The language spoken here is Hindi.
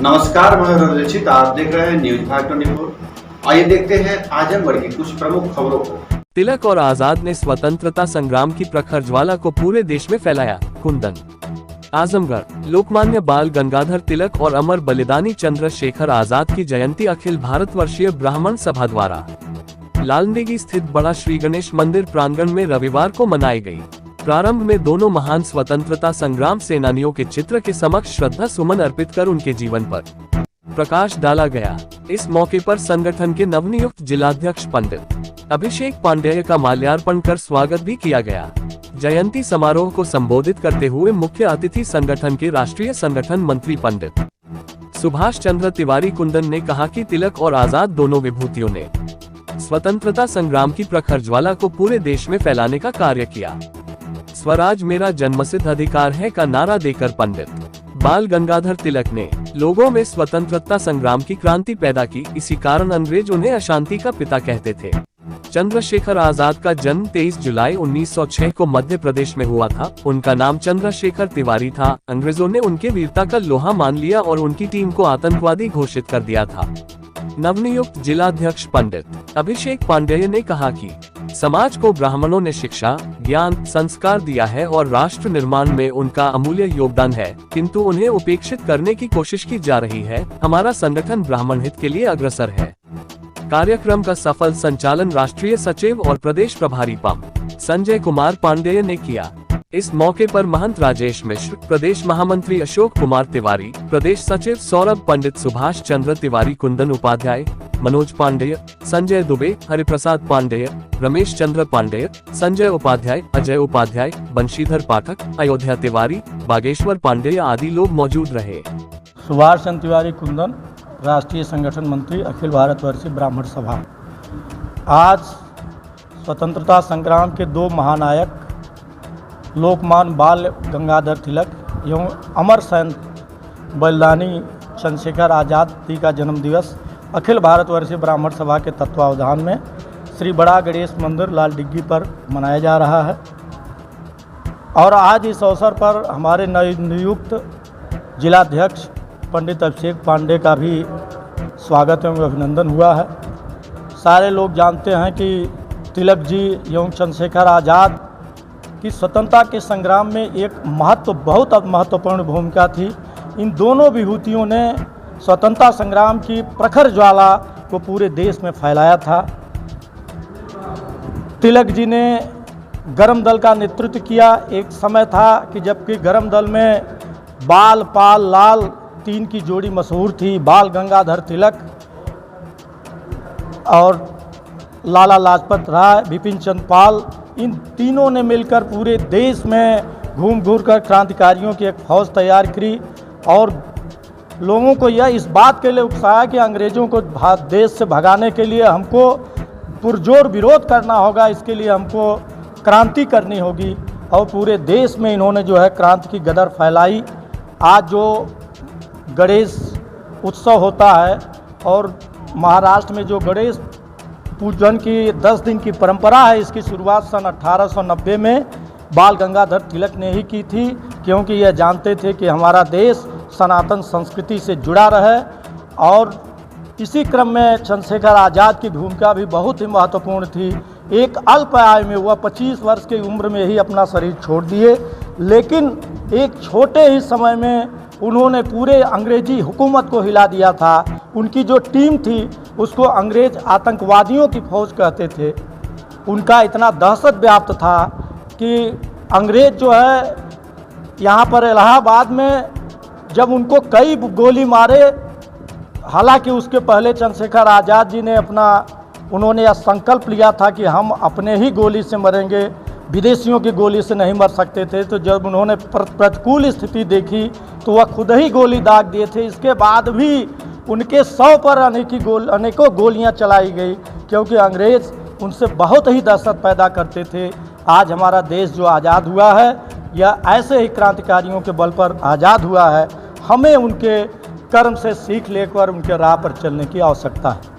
नमस्कार, मैं रंजित। आप देख रहे हैं न्यूज 524। आइए देखते हैं आजमगढ़ की कुछ प्रमुख खबरों को। तिलक और आजाद ने स्वतंत्रता संग्राम की प्रखर ज्वाला को पूरे देश में फैलाया। कुंदन। आजमगढ़। लोकमान्य बाल गंगाधर तिलक और अमर बलिदानी चंद्रशेखर आजाद की जयंती अखिल भारतवर्षीय ब्राह्मण सभा द्वारा लालनेगी स्थित बड़ा श्री गणेश मंदिर प्रांगण में रविवार को मनाई गई। प्रारंभ में दोनों महान स्वतंत्रता संग्राम सेनानियों के चित्र के समक्ष श्रद्धा सुमन अर्पित कर उनके जीवन पर प्रकाश डाला गया। इस मौके पर संगठन के नवनियुक्त जिलाध्यक्ष पंडित अभिषेक पांडेय का माल्यार्पण कर स्वागत भी किया गया। जयंती समारोह को संबोधित करते हुए मुख्य अतिथि संगठन के राष्ट्रीय संगठन मंत्री पंडित सुभाष चंद्र तिवारी कुंदन ने कहा कि तिलक और आजाद दोनों विभूतियों ने स्वतंत्रता संग्राम की प्रखर ज्वाला को पूरे देश में फैलाने का कार्य किया। स्वराज मेरा जन्मसिद्ध अधिकार है का नारा देकर पंडित बाल गंगाधर तिलक ने लोगों में स्वतंत्रता संग्राम की क्रांति पैदा की। इसी कारण अंग्रेज उन्हें अशांति का पिता कहते थे। चंद्रशेखर आजाद का जन्म 23 जुलाई 1906 को मध्य प्रदेश में हुआ था। उनका नाम चंद्रशेखर तिवारी था। अंग्रेजों ने उनके वीरता का लोहा मान लिया और उनकी टीम को आतंकवादी घोषित कर दिया था। नवनियुक्त जिलाध्यक्ष पंडित अभिषेक पांडेय ने कहा कि समाज को ब्राह्मणों ने शिक्षा, ज्ञान, संस्कार दिया है और राष्ट्र निर्माण में उनका अमूल्य योगदान है, किंतु उन्हें उपेक्षित करने की कोशिश की जा रही है। हमारा संगठन ब्राह्मण हित के लिए अग्रसर है। कार्यक्रम का सफल संचालन राष्ट्रीय सचिव और प्रदेश प्रभारी पं. संजय कुमार पांडेय ने किया। इस मौके पर महंत राजेश मिश्र, प्रदेश महामंत्री अशोक कुमार तिवारी, प्रदेश सचिव सौरभ पंडित, सुभाष चंद्र तिवारी, कुंदन उपाध्याय, मनोज पांडेय, संजय दुबे, हरिप्रसाद पांडेय, रमेश चंद्र पांडेय, संजय उपाध्याय, अजय उपाध्याय, बंशीधर पाठक, अयोध्या तिवारी, बागेश्वर पांडेय आदि लोग मौजूद रहे। सुभाष चंद्र तिवारी कुंदन, राष्ट्रीय संगठन मंत्री, अखिल भारतवर्षीय ब्राह्मण सभा। आज स्वतंत्रता संग्राम के दो महानायक लोकमान्य बाल गंगाधर तिलक एवं अमर सैनिक बलिदानी चंद्रशेखर आजाद जी का जन्म दिवस अखिल भारतवर्षीय ब्राह्मण सभा के तत्वावधान में श्री बड़ा गणेश मंदिर लालडिग्गी पर मनाया जा रहा है। और आज इस अवसर पर हमारे नवनियुक्त जिलाध्यक्ष पंडित अभिषेक पांडे का भी स्वागत एवं अभिनंदन हुआ है। सारे लोग जानते हैं कि तिलक जी एवं चंद्रशेखर आज़ाद की स्वतंत्रता के संग्राम में एक बहुत महत्वपूर्ण भूमिका थी। इन दोनों विभूतियों ने स्वतंत्रता संग्राम की प्रखर ज्वाला को पूरे देश में फैलाया था। तिलक जी ने गरम दल का नेतृत्व किया। एक समय था कि जबकि गरम दल में बाल, पाल, लाल तीन की जोड़ी मशहूर थी। बाल गंगाधर तिलक और लाला लाजपत राय, बिपिन चंद्र पाल, इन तीनों ने मिलकर पूरे देश में घूम कर क्रांतिकारियों की एक फौज तैयार की और लोगों को यह इस बात के लिए उकसाया कि अंग्रेज़ों को देश से भगाने के लिए हमको पुरजोर विरोध करना होगा। इसके लिए हमको क्रांति करनी होगी और पूरे देश में इन्होंने जो है क्रांति की गदर फैलाई। आज जो गणेश उत्सव होता है और महाराष्ट्र में जो गणेश पूजन की 10 दिन की परंपरा है, इसकी शुरुआत सन 1890 में बाल गंगाधर तिलक ने ही की थी, क्योंकि यह जानते थे कि हमारा देश सनातन संस्कृति से जुड़ा रहे। और इसी क्रम में चंद्रशेखर आज़ाद की भूमिका भी बहुत ही महत्वपूर्ण थी। एक अल्प आयु में वह 25 वर्ष की उम्र में ही अपना शरीर छोड़ दिए, लेकिन एक छोटे ही समय में उन्होंने पूरे अंग्रेजी हुकूमत को हिला दिया था। उनकी जो टीम थी उसको अंग्रेज आतंकवादियों की फौज कहते थे। उनका इतना दहशत व्याप्त था कि अंग्रेज जो है यहाँ पर इलाहाबाद में जब उनको कई गोली मारे, हालांकि उसके पहले चंद्रशेखर आज़ाद जी ने उन्होंने यह संकल्प लिया था कि हम अपने ही गोली से मरेंगे, विदेशियों की गोली से नहीं मर सकते थे। तो जब उन्होंने प्रतिकूल स्थिति देखी तो वह खुद ही गोली दाग दिए थे। इसके बाद भी उनके 100 पर अनेकों गोलियां चलाई गई, क्योंकि अंग्रेज उनसे बहुत ही दहशत पैदा करते थे। आज हमारा देश जो आज़ाद हुआ है यह ऐसे ही क्रांतिकारियों के बल पर आज़ाद हुआ है। हमें उनके कर्म से सीख लेकर उनके राह पर चलने की आवश्यकता है।